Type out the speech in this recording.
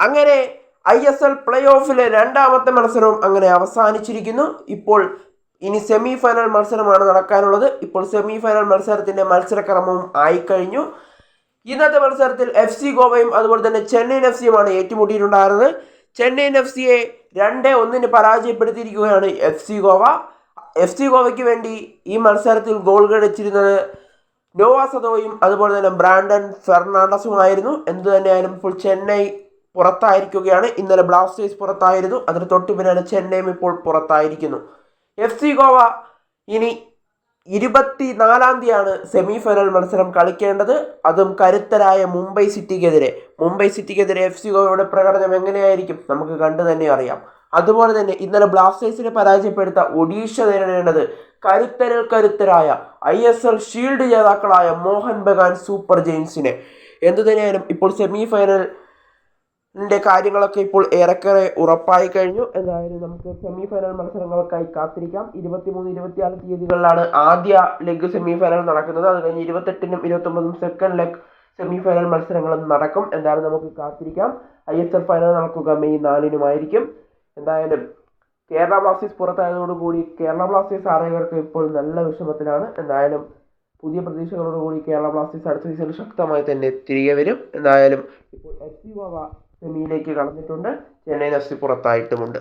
അങ്ങനെ ISL play ഓഫിലെ രണ്ടാമത്തെ മത്സരവും അങ്ങനെ അവസാനിച്ചിരിക്കുന്നു. ഇപ്പോൾ ഇനി സെമി ഫൈനൽ മത്സരമാണ് നടക്കാനുള്ളത്. ഇപ്പോൾ സെമി ഫൈനൽ മത്സരത്തിൻ്റെ മത്സരക്രമവും ആയിക്കഴിഞ്ഞു. ഇന്നത്തെ മത്സരത്തിൽ FC ഗോവയും അതുപോലെ തന്നെ ചെന്നൈയിൻ FCയുമാണ് ഏറ്റുമുട്ടിയിട്ടുണ്ടായിരുന്നത്. ചെന്നൈയിൻ FCയെ 2-1 പരാജയപ്പെടുത്തിയിരിക്കുകയാണ് FC ഗോവ. FC ഗോവയ്ക്ക് വേണ്ടി ഈ മത്സരത്തിൽ ഗോൾ കളിച്ചിരുന്നത് നോവ സദോയും അതുപോലെ തന്നെ ബ്രാൻഡൻ ഫെർണാണ്ടസുമായിരുന്നു. എന്തു തന്നെയായാലും ഇപ്പോൾ ചെന്നൈ പുറത്തായിരിക്കുകയാണ്. ഇന്നലെ ബ്ലാസ്റ്റേഴ്സ് പുറത്തായിരുന്നു. അതിന് തൊട്ടു പിന്നാലെ ചെന്നൈയും ഇപ്പോൾ പുറത്തായിരിക്കുന്നു. FC ഗോവ ഇനി 24-ാം തീയതിയാണ് സെമി ഫൈനൽ മത്സരം കളിക്കേണ്ടത്. അതും കരുത്തരായ മുംബൈ സിറ്റിക്കെതിരെ FC ഗോവയുടെ പ്രകടനം എങ്ങനെയായിരിക്കും നമുക്ക് കണ്ടു തന്നെ അറിയാം. അതുപോലെ തന്നെ ഇന്നലെ ബ്ലാസ്റ്റേഴ്സിനെ പരാജയപ്പെടുത്ത ഒഡീഷ നേരിടേണ്ടത് കരുത്തരായ ISL ഷീൽഡ് ജേതാക്കളായ മോഹൻ ബഗാൻ സൂപ്പർ ജെയിൻസിനെ. എന്തു തന്നെയായാലും ഇപ്പോൾ സെമി ഫൈനലിൻ്റെ കാര്യങ്ങളൊക്കെ ഇപ്പോൾ ഏറെക്കുറെ ഉറപ്പായി കഴിഞ്ഞു. എന്തായാലും നമുക്ക് സെമി ഫൈനൽ മത്സരങ്ങൾക്കായി കാത്തിരിക്കാം. 23-24 തീയതികളിലാണ് ആദ്യ ലെഗ് സെമി ഫൈനൽ നടക്കുന്നത്. അത് കഴിഞ്ഞ് 28-നും 29-നും സെക്കൻഡ് ലെഗ് സെമി ഫൈനൽ മത്സരങ്ങളും നടക്കും. എന്തായാലും നമുക്ക് കാത്തിരിക്കാം. ISL ഫൈനൽ നടക്കുക മെയ് 4-നുമായിരിക്കും. എന്തായാലും കേരള ബ്ലാസ്റ്റേഴ്സ് പുറത്തായതോടുകൂടി കേരള ബ്ലാസ്റ്റേഴ്സ് ആരാധകർക്ക് ഇപ്പോൾ നല്ല വിഷമത്തിലാണ്. എന്തായാലും പുതിയ പ്രതീക്ഷകളോടുകൂടി കേരള ബ്ലാസ്റ്റേഴ്സ് അടുത്ത സീസണിൽ ശക്തമായി തന്നെ തിരികെ വരും. എന്തായാലും ഇപ്പോൾ FC ഗോവ സെമിയിലേക്ക് കടന്നിട്ടുണ്ട്. ചെന്നൈയിൻ FC പുറത്തായിട്ടുമുണ്ട്.